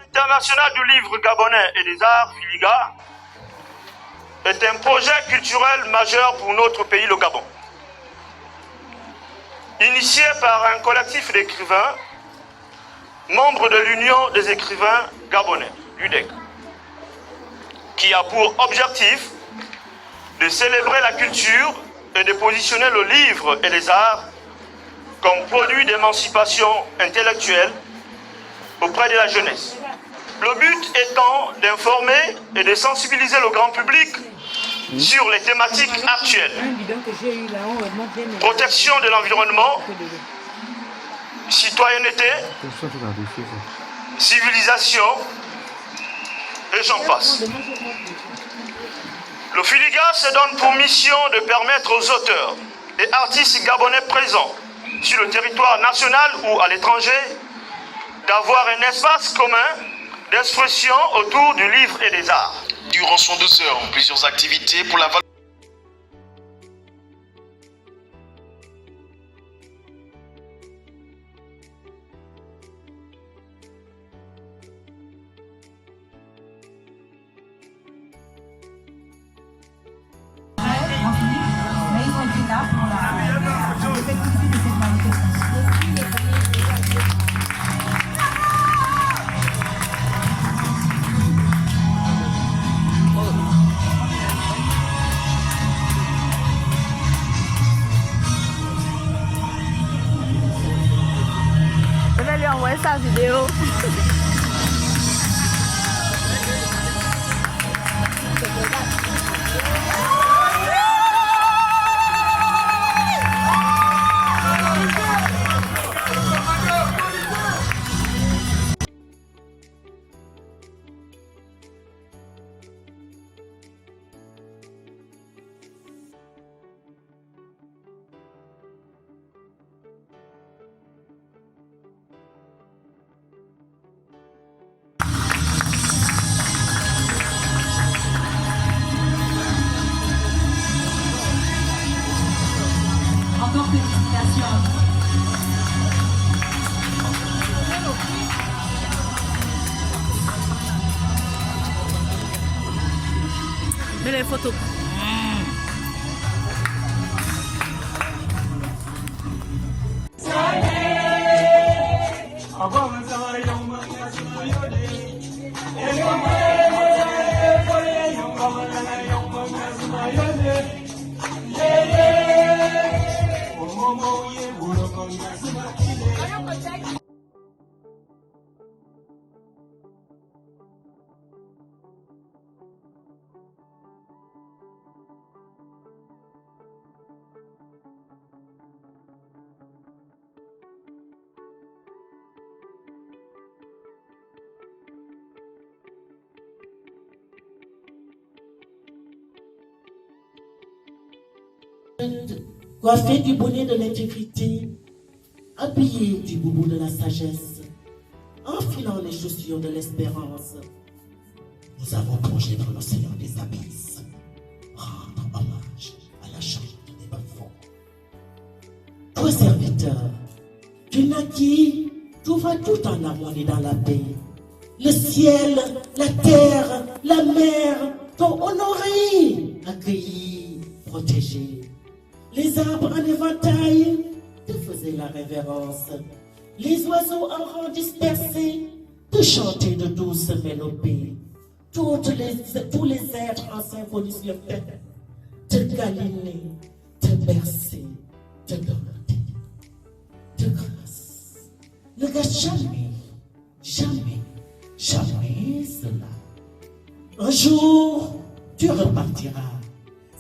International du livre gabonais et des arts, FILIGA, est un projet culturel majeur pour notre pays, le Gabon. Initié par un collectif d'écrivains, membres de l'Union des écrivains gabonais, l'UDEG, qui a pour objectif de célébrer la culture et de positionner le livre et les arts comme produit d'émancipation intellectuelle auprès de la jeunesse. Le but étant d'informer et de sensibiliser le grand public sur les thématiques actuelles. Protection de l'environnement, citoyenneté, civilisation, et j'en passe. Le FILIGA se donne pour mission de permettre aux auteurs et artistes gabonais présents sur le territoire national ou à l'étranger d'avoir un espace commun d'expression autour du livre et des arts. Durant son 2 heures, plusieurs activités pour la valorisation. Je vais lui envoyer sa vidéo. Encore félicitations. Mets les photos. Coiffé du bonnet de l'intégrité, habillé du boubou de la sagesse, enfilant les chaussures de l'espérance, nous avons plongé dans l'océan des abysses, rendre hommage à la chante des bas-fonds. Toi, serviteur, tu naquis, tout va tout en amour et dans la paix. Le ciel, la terre, la mer t'ont honoré, accueilli, protégé. Les arbres en éventail te faisaient la révérence. Les oiseaux en rang dispersés te chantaient de douces mélopées. Tous les êtres en symphonie sur terre te câlinaient, te berçaient, te dorlotaient. De grâce, ne gâche jamais, jamais, jamais cela. Un jour, tu repartiras.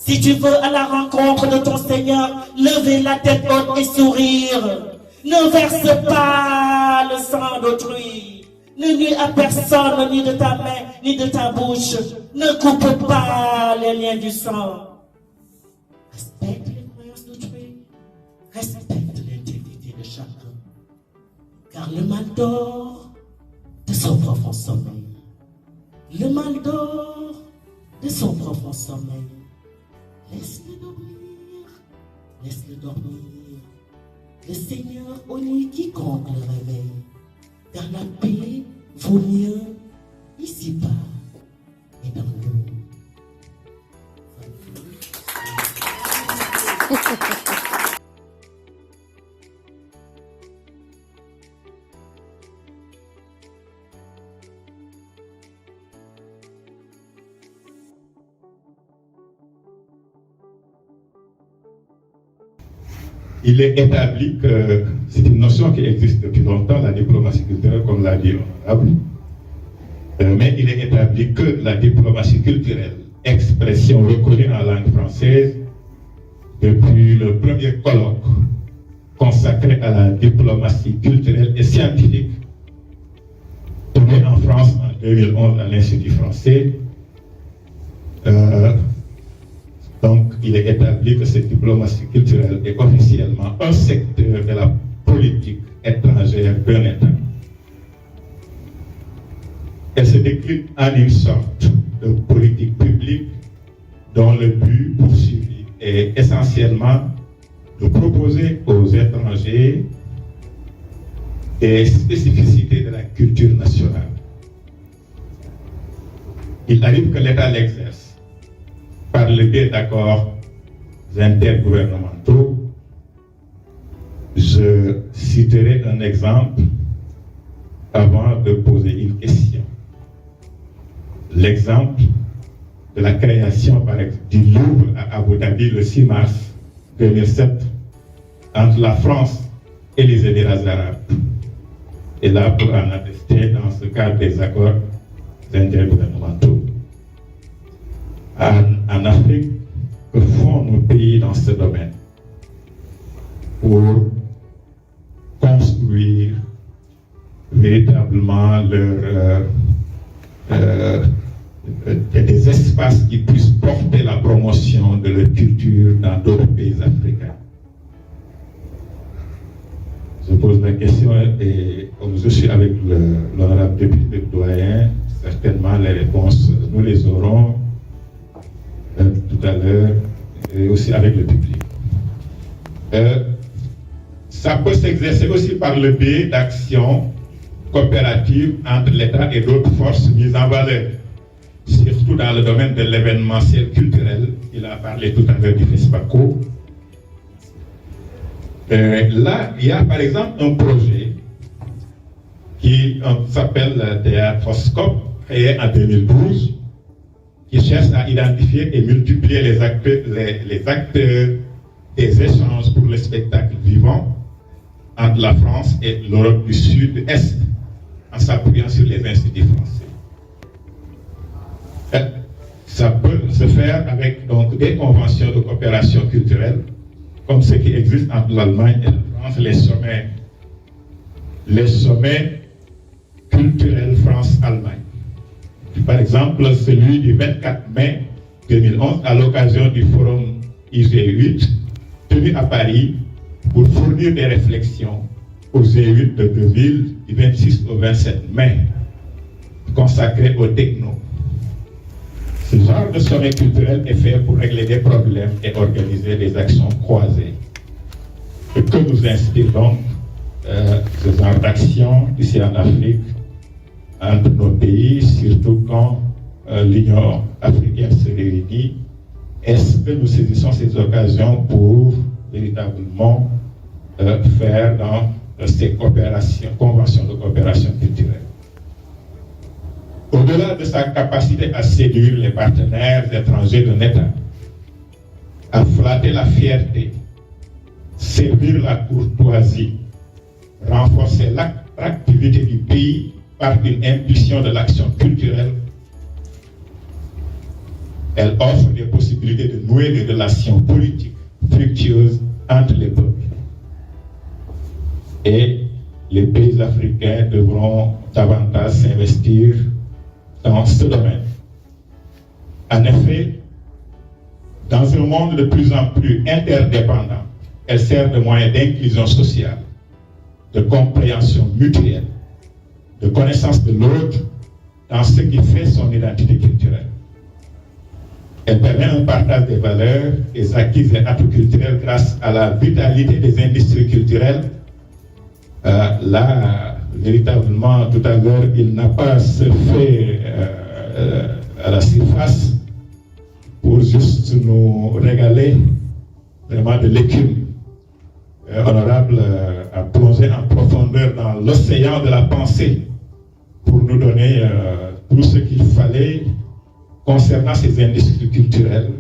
Si tu veux à la rencontre de ton Seigneur, lever la tête haute et sourire. Ne verse pas le sang d'autrui. Ne nuis à personne, ni de ta main, ni de ta bouche. Ne coupe pas les liens du sang. Respecte les croyances d'autrui. Respecte l'intégrité de chacun. Car le mal dort de son profond sommeil. Le mal dort de son profond sommeil. Laisse-le dormir, laisse-le dormir. Le Seigneur honore quiconque le réveille, car la paix Venir ici-bas et dans nous. Il est établi que c'est une notion qui existe depuis longtemps, la diplomatie culturelle, comme l'a dit l'honorable. Mais il est établi que la diplomatie culturelle, expression reconnue en langue française, depuis le premier colloque consacré à la diplomatie culturelle et scientifique, tenu en France en 2011 à l'Institut français, donc, il est établi que cette diplomatie culturelle est officiellement un secteur de la politique étrangère d'un État. Elle se décline en une sorte de politique publique dont le but poursuivi est essentiellement de proposer aux étrangers des spécificités de la culture nationale. Il arrive que l'État l'exerce par le biais d'accords intergouvernementaux. Je citerai un exemple avant de poser une question. L'exemple de la création par exemple, du Louvre à Abu Dhabi le 6 mars 2007 entre la France et les Émirats arabes. Et là, pour en attester dans ce cadre des accords intergouvernementaux. En Afrique, que font nos pays dans ce domaine pour construire véritablement des espaces qui puissent porter la promotion de leur culture dans d'autres pays africains. Je pose la question et comme je suis avec l'honorable député doyen, certainement les réponses, nous les aurons tout à l'heure, et aussi avec le public. Ça peut s'exercer aussi par le biais d'actions coopératives entre l'État et d'autres forces mises en valeur, surtout dans le domaine de l'événementiel culturel. Il a parlé tout à l'heure du FESPACO. Là, il y a par exemple un projet qui s'appelle Théâtroscope, créé en 2012, qui cherche à identifier et multiplier les acteurs des échanges pour le spectacle vivant entre la France et l'Europe du Sud-Est, en s'appuyant sur les instituts français. Ça peut se faire avec donc, des conventions de coopération culturelle, comme ce qui existe entre l'Allemagne et la France, les sommets culturels France-Allemagne. Par exemple, celui du 24 mai 2011, à l'occasion du forum IG8, tenu à Paris pour fournir des réflexions au G8 de Deauville du 26 au 27 mai, consacré au techno. Ce genre de sommet culturel est fait pour régler des problèmes et organiser des actions croisées. Et que nous inspire donc ce genre d'action ici en Afrique, entre nos pays, surtout quand l'Union africaine se réunit? Est-ce que nous saisissons ces occasions pour véritablement faire dans ces conventions de coopération culturelle? Au-delà de sa capacité à séduire les partenaires étrangers d'un État, à flatter la fierté, servir la courtoisie, renforcer l'attractivité du pays par une impulsion de l'action culturelle, elle offre des possibilités de nouer des relations politiques fructueuses entre les peuples. Et les pays africains devront davantage s'investir dans ce domaine. En effet, dans un monde de plus en plus interdépendant, elle sert de moyen d'inclusion sociale, de compréhension mutuelle, de connaissance de l'autre dans ce qui fait son identité culturelle. Elle permet un partage des valeurs, des acquis et atouts culturels grâce à la vitalité des industries culturelles, la véritablement, tout à l'heure, il n'a pas surfé à la surface pour juste nous régaler vraiment de l'écume. Honorable a plongé en profondeur dans l'océan de la pensée pour nous donner tout ce qu'il fallait concernant ces industries culturelles,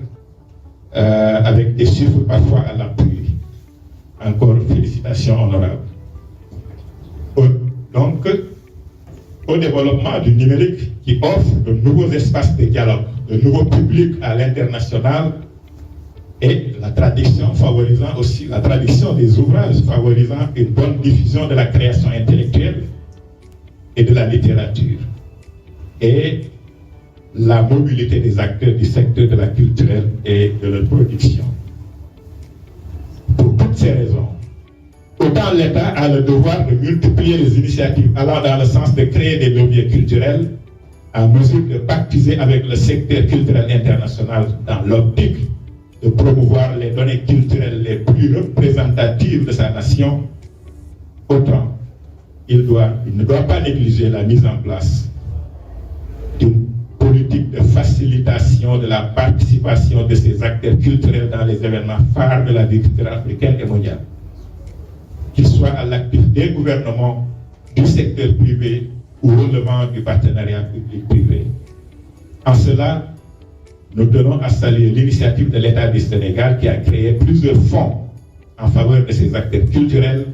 avec des chiffres parfois à l'appui. Encore félicitations, honorable. Donc, au développement du numérique qui offre de nouveaux espaces de dialogue, de nouveaux publics à l'international, et la tradition favorisant aussi la tradition des ouvrages, favorisant une bonne diffusion de la création intellectuelle et de la littérature, et la mobilité des acteurs du secteur de la culturelle et de la production. Pour toutes ces raisons, autant l'État a le devoir de multiplier les initiatives allant dans le sens de créer des leviers culturels à mesure de pactiser avec le secteur culturel international dans l'optique de promouvoir les données culturelles les plus représentatives de sa nation, autant il ne doit pas négliger la mise en place d'une politique de facilitation de la participation de ces acteurs culturels dans les événements phares de la vie culturelle africaine et mondiale, qu'ils soient à l'actif des gouvernements, du secteur privé ou relevant du partenariat public-privé. En cela, nous tenons à saluer l'initiative de l'État du Sénégal qui a créé plusieurs fonds en faveur de ces acteurs culturels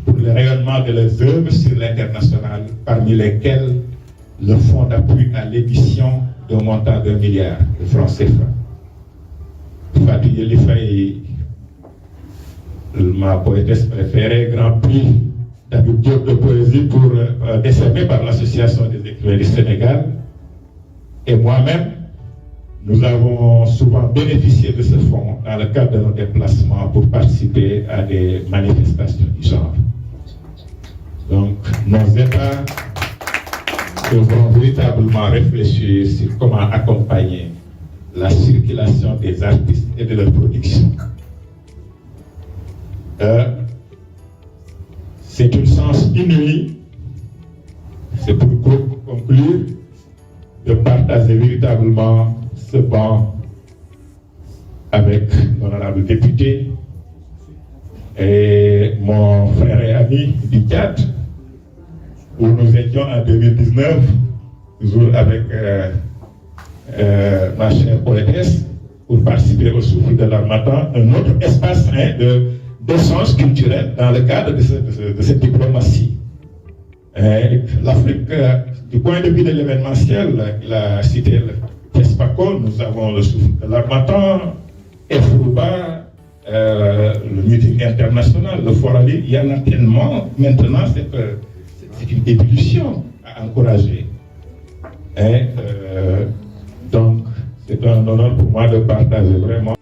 pour le rayonnement de leurs œuvres sur l'international, parmi lesquels le fonds d'appui à l'édition d'un montant d'1 milliard de francs CFA. Fatou Yeli Faye, ma poétesse préférée, Grand Prix David Diop de poésie décerné par l'Association des écrivains du Sénégal, et moi-même, nous avons souvent bénéficié de ce fonds dans le cadre de nos déplacements pour participer à des manifestations du genre. Donc, nos États devront véritablement réfléchir sur comment accompagner la circulation des artistes et de leur production. C'est une chance inouïe, c'est pour conclure, de partager véritablement ce banc avec l'honorable député et mon frère et ami du Tchad, où nous étions en 2019, toujours avec ma chère poétesse, pour participer au souffle de l'Harmattan, un autre espace d'échange culturel dans le cadre de cette diplomatie. L'Afrique, du point de vue de l'événementiel, il a cité l'ESPACO, nous avons le souffle de l'Harmattan, EFRUBA, le meeting international, le Forali, il y en a tellement. Maintenant, c'est une évolution à encourager. Donc, c'est un honneur pour moi de partager vraiment